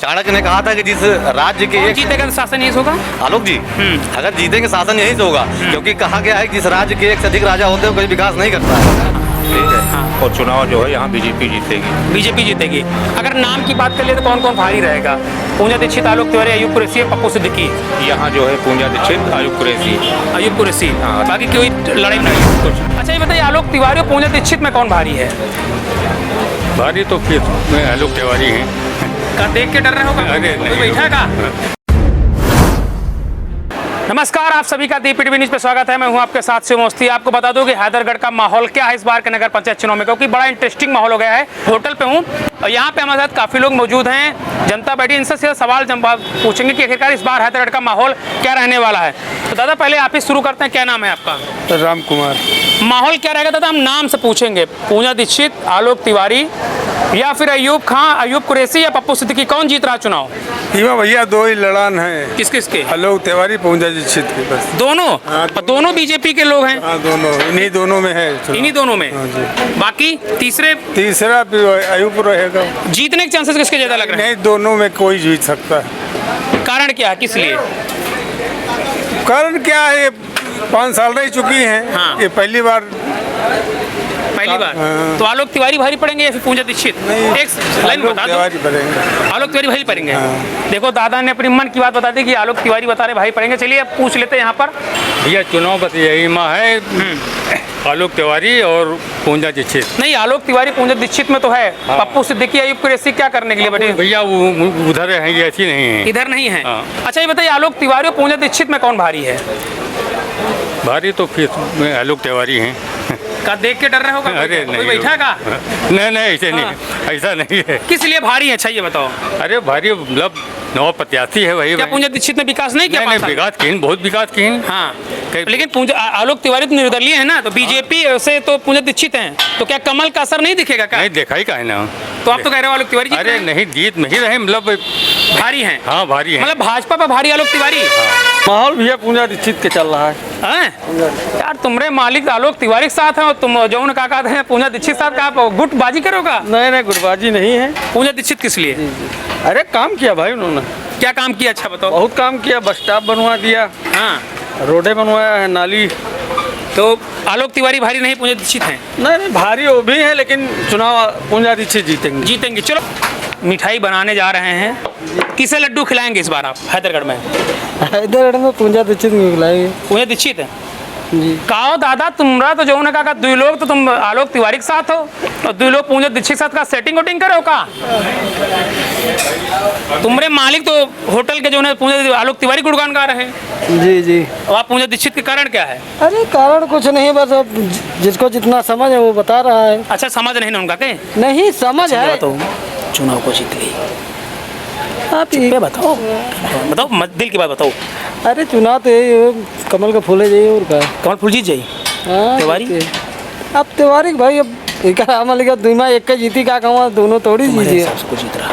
चाणक्य ने कहा था कि जिस राज्य के कौन एक जीतेगा तो शासन यही से होगा? आलोक जी, अगर जीतेंगे शासन यहीं से होगा, क्योंकि कहा गया है कि जिस राज्य के एक से अधिक राजा होते हैं वो कोई विकास नहीं करता है। ठीक है, और चुनाव जो है यहाँ बीजेपी जीतेगी। बीजेपी जीतेगी। अगर नाम की बात कर ले तो कौन कौन भारी रहेगा? पूंजा दीक्षित, आलोक तिवारी, अयूब कुरैशी, पप्पू सिद्दीकी। यहाँ जो है पूंजा दीक्षित, अयूब कुरैशी। अयूब कुरैशी, हाँ। बाकी कोई लड़ाई नहीं कुछ। अच्छा ये बताइए, आलोक तिवारी और पूंजा दीक्षित में कौन भारी है? भारी तो फिर आलोक तिवारी हैं। का देख के डर रहे होगा? अरे कोई नहीं। बैठा का? नमस्कार, आप सभी का दीपीटीवी न्यूज पे स्वागत है। मैं हूं आपके साथ शिव मोस्ती। आपको बता दूं कि हैदरगढ़ का माहौल क्या है इस बार के नगर पंचायत चुनाव में, क्योंकि बड़ा इंटरेस्टिंग माहौल हो गया है। होटल पे हूं और यहाँ पे हमारे साथ काफ़ी लोग मौजूद हैं, जनता बैठी, इनसे सीधा सवाल जवाब पूछेंगे कि आखिरकार इस बार हैदरगढ़ का माहौल क्या रहने वाला है। तो दादा पहले आप ही शुरू करते हैं, क्या नाम है आपका? राम कुमार। माहौल क्या रहेगा दादा? हम नाम से पूछेंगे, पूंजा दीक्षित, आलोक तिवारी या फिर अयूब खां, अयूब कुरैशी या पप्पू सिद्दीकी, कौन जीत रहा चुनाव? इमा भैया दो ही लड़ान है। किस किस के? आलोक तिवारी, पूंजा दीक्षित के बस। दोनों? हाँ, दोनों बीजेपी के लोग हैं? हाँ दोनों, इन्हीं दोनों में है चुनाव। इन्हीं दोनों में? हाँ जी। बाकी तीसरे तीसरा भी अयूब रहेगा। जीतने के चांसेस किसके ज्यादा लग रहे हैं? नहीं, दोनों में कोई जीत सकता है। कारण क्या है, किस लिए? कारण क्या है, 5 साल रह चुकी हैं। हाँ। ये पहली बार। पहली बार। हाँ। तो आलोक तिवारी भारी पड़ेंगे या फिर पूंजा दीक्षित? नहीं, एक लाइन में आलोक बता दो। तिवारी पड़ेंगे। आलोक तिवारी भाई पड़ेंगे। हाँ। देखो दादा ने अपनी मन की बात बता दी कि आलोक तिवारी बता रहे भाई पड़ेंगे। चलिए अब पूछ लेते हैं यहाँ पर। भैया चुनाव बस यही माँ है, आलोक तिवारी और पूंजा दीक्षित। नहीं, आलोक तिवारी पूंजा दीक्षित में तो है। हाँ। पप्पू सिद्दीकी, अयूब कुरैशी क्या करने के लिए बैठे? भैया वो उधर है, ये ऐसी नहीं है। इधर नहीं है। हाँ। अच्छा ये बताइए, आलोक तिवारी और पूंजा दीक्षित में कौन भारी है? भारी तो फिर आलोक तिवारी हैं। का देख के डर रहे होगा? अरे कोई नहीं। बैठा का? नहीं ऐसे नहीं, ऐसा नहीं है। किस लिए भारी है? अच्छा ये बताओ। अरे भारी मतलब नौ प्रत्याशी है वही। क्या पूंजा दीक्षित ने विकास नहीं किया? नहीं, 5 साल? विकास की बहुत विकास की हैं। हाँ, लेकिन पूंजा आलोक तिवारी तो निर्दलीय है ना, तो बीजेपी से तो पूंजा दीक्षित हैं, तो क्या कमल का असर नहीं दिखेगा क्या? नहीं देखा ही का है ना। तो आप तो कह रहे हो आलोक तिवारी जीत अरे रहे हैं? नहीं, जीत नहीं रहे, मतलब भारी हैं। हाँ भारी है। मतलब भाजपा पर भारी आलोक तिवारी। माहौल भैया पूंजा दीक्षित के चल रहा है। हैं? यार तुम्हारे मालिक आलोक तिवारी के साथ हैं और तुम जौन का कहते हैं पूंजा दीक्षित साथ का, आप गुटबाजी करोगा? नहीं, गुटबाजी नहीं है। पूंजा दीक्षित किस लिए? अरे काम किया भाई उन्होंने, क्या काम किया? अच्छा बताओ। बहुत काम किया। बस स्टॉप बनवा दिया, हाँ, रोडें बनवाया है, नाली। तो आलोक तिवारी भारी नहीं, पूंजा दीक्षित हैं? नहीं, भारी वो भी है, लेकिन चुनाव पूंजा दीक्षित जीतेंगे। जीतेंगे। चलो मिठाई बनाने जा रहे हैं, किसे लड्डू खिलाएंगे इस बार आप हैदरगढ़ में? हैदरगढ़ में पूंजा दीक्षित खिलाएंगे पूंजा दीक्षित है जी। कहो दादा, तुमरा तो जो का दुई लोग तो तुम आलोक तिवारी के साथ हो और दुई लोग पूंजा दीक्षित के साथ का सेटिंग वोटिंग करो का? तुम्हारे मालिक तो होटल के जो है पूंजा आलोक तिवारी गुणगान गा रहे हैं, जी जी। और आप पूंजा दीक्षित के कारण क्या है? अरे कारण कुछ नहीं, बस अब जिसको जितना समझ है वो बता रहा है। अच्छा समझ नहीं ना उनका के? नहीं समझ है। बताओ, चुनाव को जीत ली आप पे बताओ, बताओ मत, दिल की बात बताओ। अरे चुनाव तो यही है, कमल का फूल है जाइए और क्या। कमल फूल जीत जाई? हाँ, तिवारी? अब तिवारी भाई, अब एक मलिक दुमा एक के जीती, क्या कहूँ, दोनों थोड़ी जीती है। सबको जीत रहा।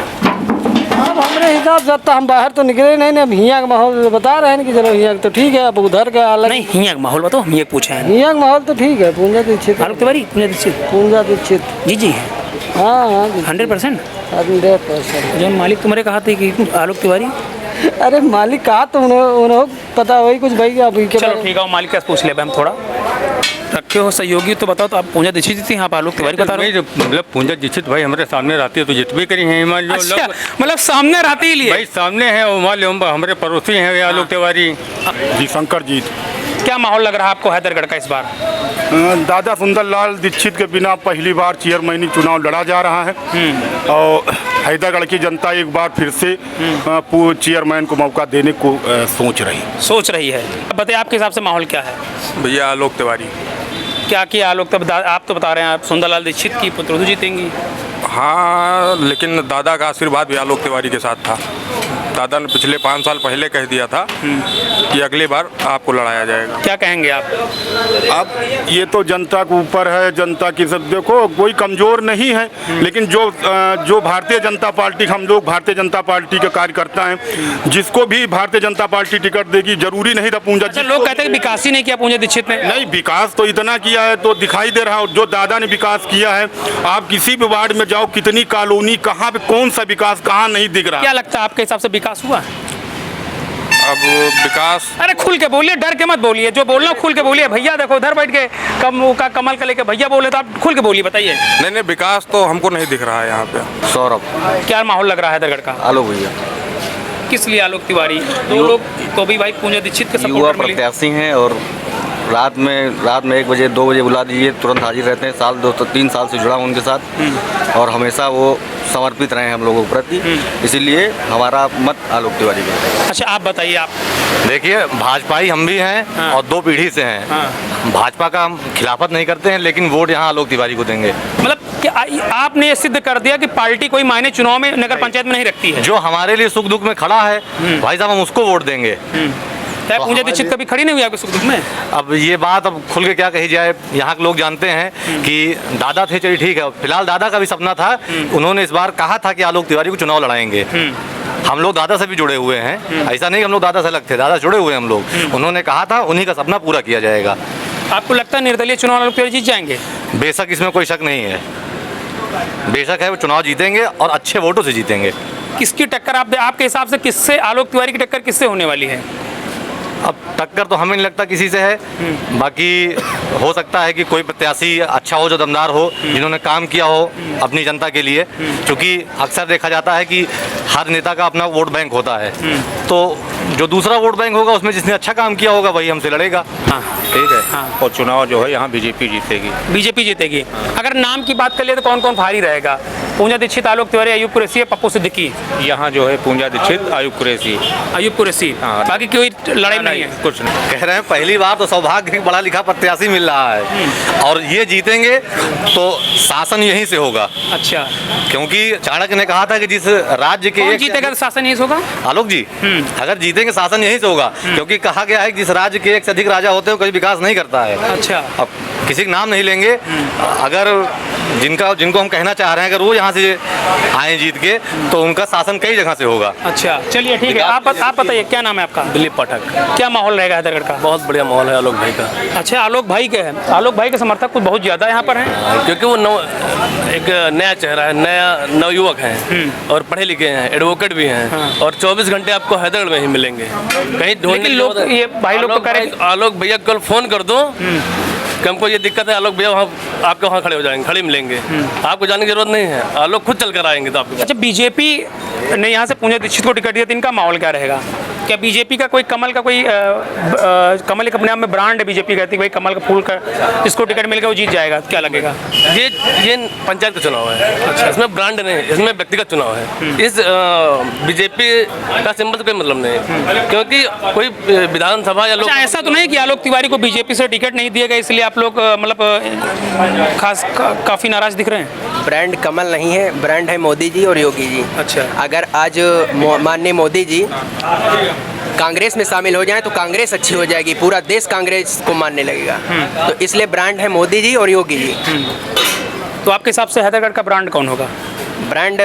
अब हमारे हिसाब से तो हम बाहर तो निकले नहीं, अब हियाँ का माहौल बता रहे हैं कि चलो हियाँ तो ठीक है, अब उधर का अलग नहीं, हियाँ का माहौल बताओ, हम ये पूछे हैं। हियाँ का माहौल तो ठीक है। पूंजा दीक्षित, आलोक तिवारी, पूंजा दीक्षित पूंजा दीक्षित। जी जी, हाँ हाँ 100%। 100%। जो मालिक तुम्हारे कहा थे कि आलोक तिवारी। अरे मालिक कहा तो उन्होंने पता वही कुछ भाई। अभी के चलो ठीक है, मालिक का पूछ ले हम थोड़ा रखे हो सहयोगी, तो बताओ। तो आप पूंजा दीक्षित थी, आप आलोक तिवारी बता रहे हो? मतलब पूंजा दीक्षित भाई हमारे सामने रहती है तो जित भी करी है। मान लो अच्छा, मतलब सामने रहती ही लिए भाई सामने है, और मान लो हमारे पड़ोसी हैं आलोक तिवारी जी। शंकर जीत। क्या माहौल लग रहा है आपको हैदरगढ़ का इस बार? दादा सुंदरलाल दीक्षित के बिना पहली बार चेयरमैनी चुनाव लड़ा जा रहा है और हैदरगढ़ की जनता एक बार फिर से चेयरमैन को मौका देने को सोच रही है। अब बताइए आपके हिसाब से माहौल क्या है? भैया आलोक तिवारी। क्या किया आलोक? तब आप तो बता रहे हैं आप सुंदरलाल दीक्षित की पुत्र जीतेंगी। हाँ, लेकिन दादा का आशीर्वाद भी आलोक तिवारी के साथ था। दादा ने पिछले 5 साल पहले कह दिया था कि अगली बार आपको लड़ाया जाएगा। क्या कहेंगे आप? अब ये तो जनता के ऊपर है, जनता की सब देखो कोई कमज़ोर नहीं है, लेकिन जो भारतीय जनता पार्टी, हम लोग भारतीय जनता पार्टी के कार्यकर्ता हैं, जिसको भी भारतीय जनता पार्टी टिकट देगी, जरूरी नहीं था पूंजा। अच्छा, लोग कहते हैं कि विकास ही नहीं किया पूंजा दीक्षित ने। नहीं, विकास तो इतना किया है तो दिखाई दे रहा है। जो दादा ने विकास किया है, आप किसी भी वार्ड में जाओ, कितनी कॉलोनी, कहाँ पे कौन सा विकास, कहाँ नहीं दिख रहा। क्या लगता है आपके हिसाब से विकास हुआ? अब विकास, अरे खुल के बोलिए, डर के मत बोलिए, जो बोलना खुल के बोलिए। भैया देखो उधर बैठ के कमल का लेके भैया बोले, तो आप खुल के बोलिए, बताइए। नहीं विकास तो हमको नहीं दिख रहा है यहाँ पे। सौरभ, क्या माहौल लग रहा है हैदरगढ़ का? आलोक भैया। किस लिए आलोक तिवारी? दो लोग तो भी भाई पूंजा दीक्षित के युवा सपोर्टर मिले। प्रत्याशी हैं और रात में 1 बजे 2 बजे बुला दीजिए, तुरंत हाजिर रहते हैं। 3 साल से जुड़ा हूँ उनके साथ और हमेशा वो समर्पित रहे हैं हम लोगों के प्रति, इसीलिए हमारा मत आलोक तिवारी को है। अच्छा, आप बताइए। आप देखिए, भाजपाई हम भी हैं और 2 पीढ़ी से हैं। भाजपा का हम खिलाफत नहीं करते हैं, लेकिन वोट यहाँ आलोक तिवारी को देंगे। मतलब कि आपने ये सिद्ध कर दिया कि पार्टी कोई मायने चुनाव में, नगर पंचायत में नहीं रखती है। जो जो हमारे लिए सुख दुख में खड़ा है भाई साहब, हम उसको वोट देंगे। पूंजा दीक्षित कभी खड़ी नहीं हुई आपके सुख दुख में? अब ये बात अब खुल के क्या कही जाए, यहाँ के लोग जानते हैं कि दादा थे, चलिए ठीक है। फिलहाल दादा का भी सपना था, उन्होंने इस बार कहा था कि आलोक तिवारी को चुनाव लड़ाएंगे। हम लोग दादा से भी जुड़े हुए हैं, ऐसा नहीं हम लोग दादा से अलग थे, दादा जुड़े हुए हैं हम लोग। उन्होंने कहा था, उन्हीं का सपना पूरा किया जाएगा। आपको लगता है निर्दलीय चुनाव आलोक तिवारी जीत जाएंगे? बेशक, इसमें कोई शक नहीं है, बेशक है, वो चुनाव जीतेंगे और अच्छे वोटों से जीतेंगे। किसकी टक्कर आपके हिसाब से, किससे आलोक तिवारी की टक्कर किससे होने वाली है? अब टक्कर तो हमें नहीं लगता किसी से है, बाकी हो सकता है कि कोई प्रत्याशी अच्छा हो, जो दमदार हो, जिन्होंने काम किया हो अपनी जनता के लिए। क्योंकि अक्सर देखा जाता है कि हर नेता का अपना वोट बैंक होता है, तो जो दूसरा वोट बैंक होगा उसमें जिसने अच्छा काम किया होगा वही हमसे लड़ेगा। ठीक है। और चुनाव जो है यहाँ बीजेपी जीतेगी। बीजेपी जीतेगी। अगर नाम की बात कर लिए तो कौन कौन भारी रहेगा? पूंजा दीक्षित, आलोक तिवारी, अयूब कुरैशी या पप्पू सिद्दीकी? यहाँ जो है पूंजा दीक्षित, आयुब कुरैशी। अयूब कुरैशी, हाँ। बाकी कोई लड़ाई नहीं है? कुछ नहीं। कह रहे हैं पहली बार तो सौभाग्य की बड़ा लिखा प्रत्याशी मिल रहा है और ये जीतेंगे तो शासन यहीं से होगा। अच्छा, क्योंकि चाणक्य ने कहा था कि जिस राज्य के कौन जीतेगा तो शासन यहीं से होगा? आलोक जी, अगर जीतेंगे शासन यहीं से होगा, क्योंकि कहा गया है कि जिस राज्य के 1 से अधिक राजा होते हैं वो कभी विकास नहीं करता है। अच्छा, अब किसी का नाम नहीं लेंगे, अगर जिनको हम कहना चाह रहे हैं, अगर वो यहाँ से आए जीत के, तो उनका शासन कई जगह से होगा। अच्छा, चलिए ठीक है। आप बताइए, क्या नाम है आपका? दिलीप पाठक। क्या माहौल रहेगा हैदरगढ़ का? बहुत बढ़िया माहौल है आलोक भाई का। अच्छा, आलोक भाई के हैं। आलोक भाई के समर्थक कुछ बहुत ज्यादा यहाँ पर हैं, क्योंकि वो एक नया चेहरा है, नया नवयुवक हैं और पढ़े लिखे हैं, एडवोकेट भी हैं और 24 घंटे आपको हैदरगढ़ में ही मिलेंगे। कहीं ढूंढने लेकिन लोग ये भाई लोग तो कह रहे हैं, आलोक भैया कल फोन कर दो कि हमको ये दिक्कत है, आलोक भैया वहाँ आपके वहाँ खड़े हो जाएंगे, खड़े मिलेंगे, आपको जाने की जरूरत नहीं है, आलोक खुद चल कर आएंगे। तो आपको अच्छा, बीजेपी ने यहाँ से पूंजा दीक्षित को टिकट दिया, तो इनका माहौल क्या रहेगा? क्या बीजेपी का कोई कमल का कोई कमल एक अपने आप में ब्रांड है, बीजेपी कहती है भाई कमल का फूल का इसको टिकट मिल गया वो जीत जाएगा, क्या लगेगा? ये पंचायत का चुनाव है। अच्छा, इसमें ब्रांड नहीं, इसमें व्यक्तिगत चुनाव है। इस बीजेपी का सिंबल से कोई मतलब नहीं है, क्योंकि कोई विधानसभा या लोग ऐसा तो नहीं कि आलोक तिवारी को बीजेपी से टिकट नहीं दिया गया इसलिए आप लोग मतलब काफी नाराज दिख रहे हैं? ब्रांड कमल नहीं है, ब्रांड है मोदी जी और योगी जी। अच्छा, अगर आज माननीय मोदी जी कांग्रेस में शामिल हो जाएं तो कांग्रेस अच्छी हो जाएगी, पूरा देश कांग्रेस को मानने लगेगा। तो इसलिए ब्रांड है मोदी जी और योगी जी। तो आपके हिसाब से हैदरगढ़ का ब्रांड कौन होगा? ब्रांड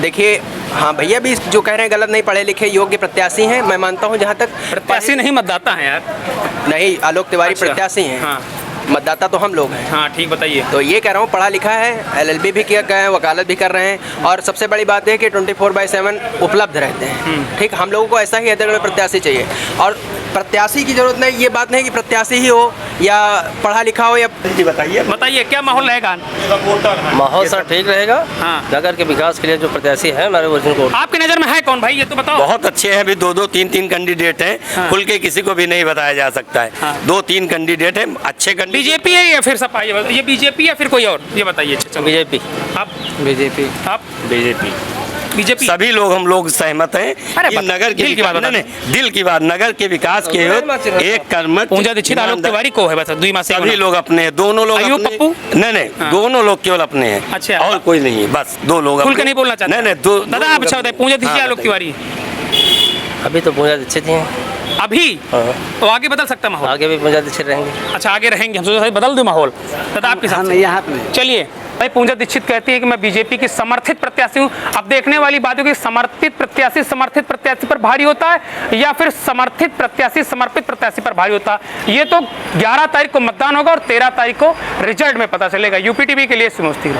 देखिए, हाँ भैया भी जो कह रहे हैं गलत नहीं, पढ़े लिखे योग्य प्रत्याशी हैं, मैं मानता हूँ। जहाँ तक प्रत्याशी नहीं, मतदाता हैं यार। नहीं, आलोक तिवारी अच्छा, प्रत्याशी हैं। हाँ। मतदाता तो हम लोग हैं। हाँ ठीक, बताइए। तो ये कह रहा हूँ, पढ़ा लिखा है, LLB भी किया गया है, वकालत भी कर रहे हैं और सबसे बड़ी बात है कि 24/7 उपलब्ध रहते हैं। ठीक, हम लोगों को ऐसा ही हैदरगढ़ में प्रत्याशी चाहिए और प्रत्याशी की जरूरत नहीं, ये बात नहीं कि प्रत्याशी ही हो या पढ़ा लिखा हो या बताइए क्या माहौल रहेगा? माहौल सर ठीक रहेगा। हाँ। नगर के विकास के लिए जो प्रत्याशी है हमारे वर्जन को, आपकी नज़र में है कौन भाई, ये तो बताओ। बहुत अच्छे हैं, अभी 2-2, 3-3 कैंडिडेट हैं। हाँ। खुल के किसी को भी नहीं बताया जा सकता है। हाँ। 2-3 कैंडिडेट हैं, अच्छे कैंडिडेट। बीजेपी है या फिर सपा? ये बीजेपी या फिर कोई और, ये बताइए। अच्छा, बीजेपी। आप? बीजेपी। आप? बीजेपी। बीजेपी। सभी लोग हम लोग सहमत हैं अरे कि बता, नगर के दिल की बात बता। नहीं, दिल की बात, नगर के विकास के एक कर्मठ पूंजा दीक्षित, आलोक तिवारी को है बस, दुई मास सभी लोग अपने हैं, दोनों लोग अयूब अपने- पप्पू? नहीं हाँ। दोनों लोग केवल अपने हैं। अच्छा। और कोई नहीं है, बस 2 लोग खुल के अपने- नहीं बोलना चाहते? नहीं, दादा आप अच्छा बताइए, पूंजा दीक्षित, हाँ, आलोक तिवारी? अभी तो पूंजा दीक्षित ही हैं। अभी हाँ। तो आगे बदल सकता है माहौल। आगे भी पूंजा दीक्षित रहेंगे। अच्छा आगे रहेंगे, हम सोचे भाई बदल दो माहौल तथा आपके साथ यहाँ पे चलिए भाई। पूंजा दीक्षित कहती है कि मैं बीजेपी की समर्थित प्रत्याशी हूँ। अब देखने वाली बात है कि समर्थित प्रत्याशी पर भारी होता है या फिर समर्थित प्रत्याशी समर्पित प्रत्याशी पर भारी होता है। ये तो 11 तारीख को मतदान होगा और 13 तारीख को रिजल्ट में पता चलेगा। यूपी टीवी के लिए सुमोस्ती।